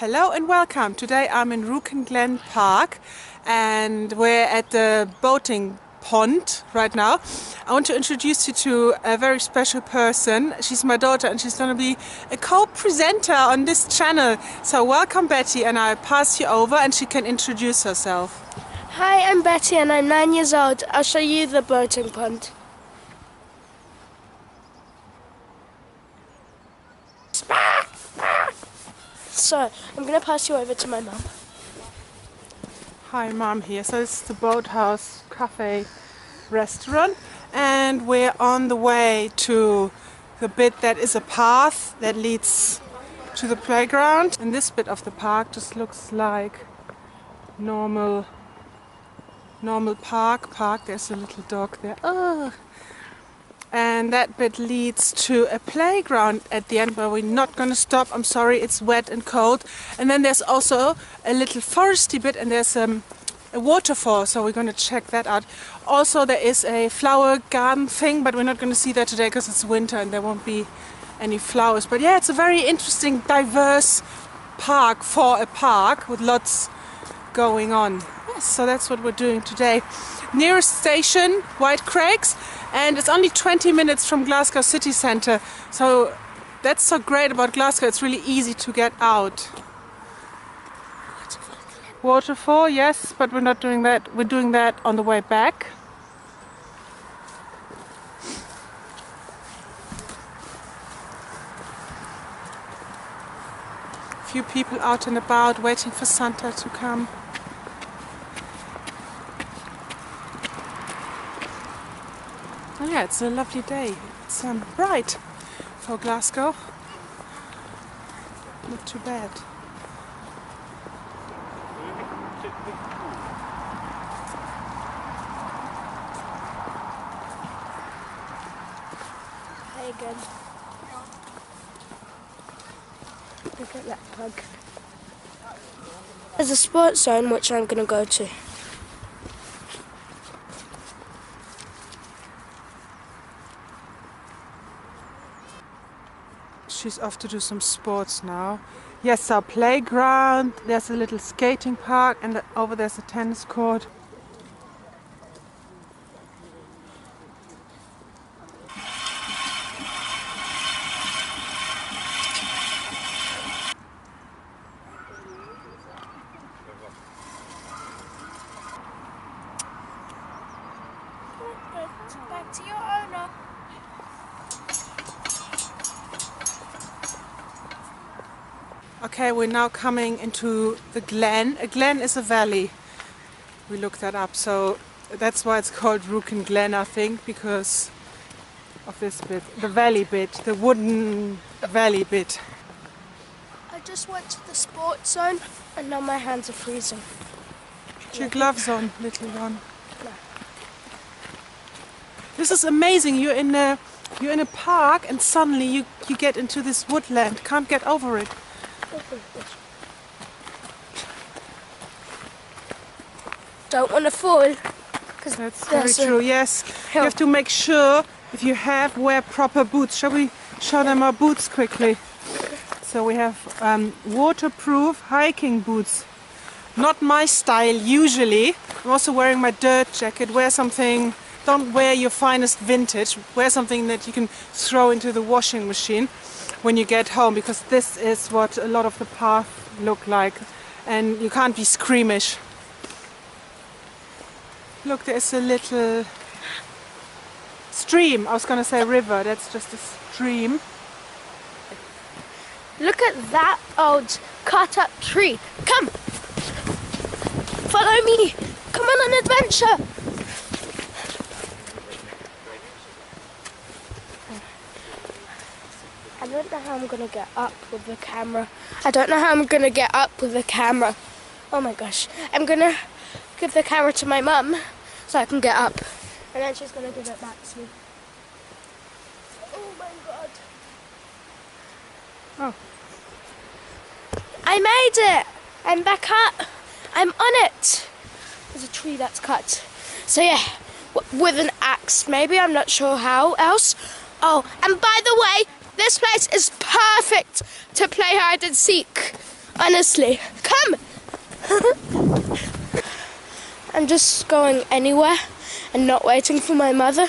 Hello and welcome. Today I'm in ROUKEN GLEN Park and we're at the boating pond right now. I want to introduce you to a very special person. She's my daughter and she's going to be a co-presenter on this channel. So welcome Betty, and I pass you over and she can introduce herself. Hi, I'm Betty and I'm 9 years old. I'll show you the boating pond. So, I'm going to pass you over to my mum. Hi, Mum here. So this is the Boathouse Cafe restaurant and we're on the way to the bit that is a path that leads to the playground. And this bit of the park just looks like normal park. There's a little dog there. Oh. And that bit leads to a playground at the end where we're not going to stop. I'm sorry, it's wet and cold. And then there's also a little foresty bit and there's a waterfall, so we're going to check that out. Also there is a flower garden thing, but we're not going to see that today because it's winter and there won't be any flowers. But yeah, it's a very interesting, diverse park for a park with lots going on. Yes, so that's what we're doing today. Nearest station, White Craigs, and it's only 20 minutes from Glasgow city centre. So that's so great about Glasgow, it's really easy to get out. Waterfall, yes, but we're not doing that. We're doing that on the way back. A few people out and about waiting for Santa to come. Oh yeah, it's a lovely day. It's bright for Glasgow. Not too bad. Hi again. Look at that pug. There's a sports zone which I'm going to go to. She's off to do some sports now. Yes, our playground, there's a little skating park and over there's a tennis court. Back to your owner. Okay, we're now coming into the glen. A glen is a valley. We looked that up, so that's why it's called ROUKEN GLEN, I think, because of this bit, the valley bit, the wooden valley bit. I just went to the sports zone and now my hands are freezing. Put your gloves on, little one. No. This is amazing. You're in a park and suddenly you get into this woodland. Can't get over it. Don't want to fall. That's very true, yes. You have to make sure, if you have, wear proper boots. Shall we show them our boots quickly? So we have waterproof hiking boots. Not my style usually. I'm also wearing my dirt jacket. Wear something, don't wear your finest vintage. Wear something that you can throw into the washing machine when you get home, because this is what a lot of the paths look like and you can't be squeamish. Look, there's a little stream. I was going to say river, that's just a stream. Look at that old cut up tree. Come! Follow me! Come on an adventure! I don't know how I'm going to get up with the camera. Oh my gosh. I'm going to give the camera to my mum so I can get up. And then she's going to give it back to me. Oh my god. Oh. I made it! I'm back up. I'm on it. There's a tree that's cut. So yeah, with an axe maybe, I'm not sure how else. Oh, and by the way, this place is perfect to play hide and seek. Honestly, come! I'm just going anywhere and not waiting for my mother.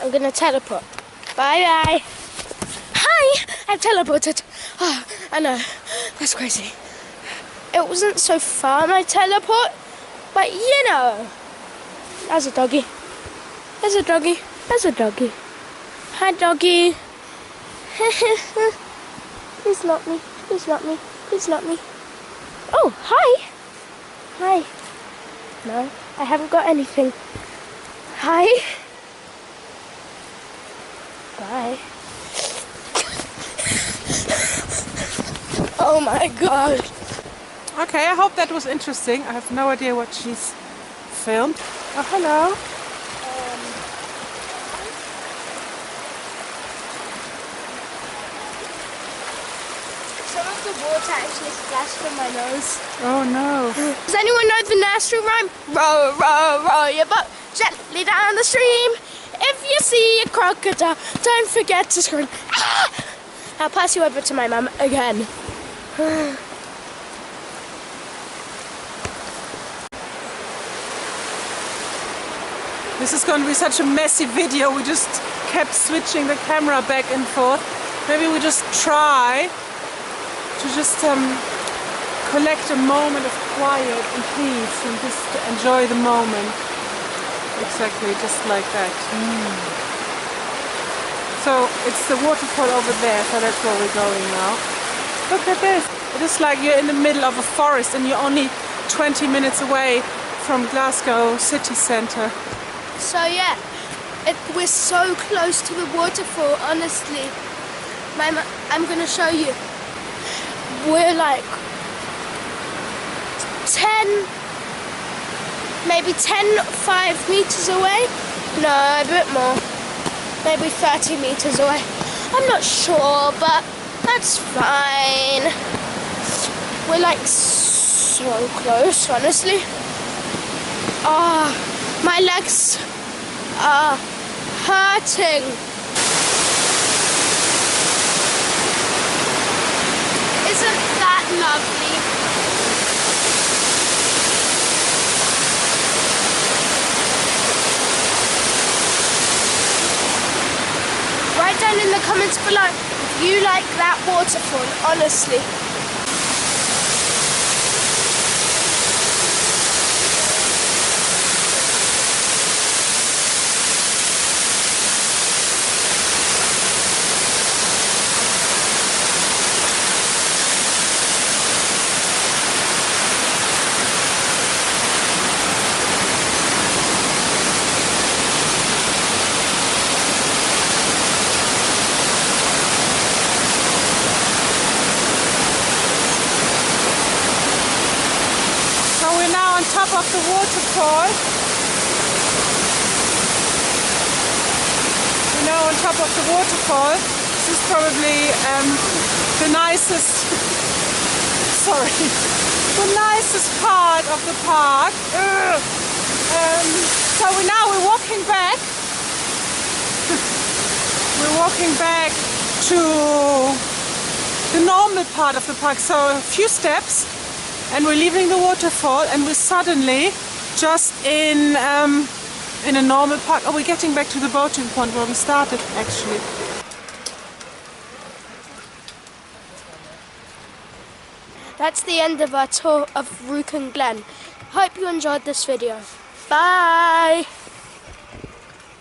I'm gonna teleport. Bye-bye. Hi! I've teleported. Oh, I know, that's crazy. It wasn't so far, my teleport, but you know. There's a doggy. There's a doggy. There's a doggy. Hi, doggy. Please not me. Please not me. Please not me. Oh, hi. Hi. No, I haven't got anything. Hi. Bye. Oh my god. Okay, I hope that was interesting. I have no idea what she's filmed. Oh, hello. Some of the water actually splashed on my nose. Oh no. Does anyone know the nursery rhyme? Row, row, row your boat gently down the stream. If you see a crocodile, don't forget to scream. Ah! I'll pass you over to my mum again. This is going to be such a messy video. We just kept switching the camera back and forth. Maybe we just try to just collect a moment of quiet and peace and just enjoy the moment. Exactly, just like that. So it's the waterfall over there, so that's where we're going now. Look at this. It is like you're in the middle of a forest and you're only 20 minutes away from Glasgow city centre. So yeah, we're so close to the waterfall, honestly. I'm going to show you. We're like 5 meters away. No, a bit more. Maybe 30 meters away. I'm not sure, but that's fine. We're like so close, honestly. My legs are hurting. Isn't that lovely? Write down in the comments below if you like that waterfall, honestly. Top of the waterfall. We're now on top of the waterfall. This is probably the nicest, sorry, the nicest part of the park. So we're walking back. We're walking back to the normal part of the park. So a few steps. And we're leaving the waterfall and we're suddenly just in a normal park. Oh, we're getting back to the boating pond where we started actually. That's the end of our tour of ROUKEN Glen. Hope you enjoyed this video. Bye!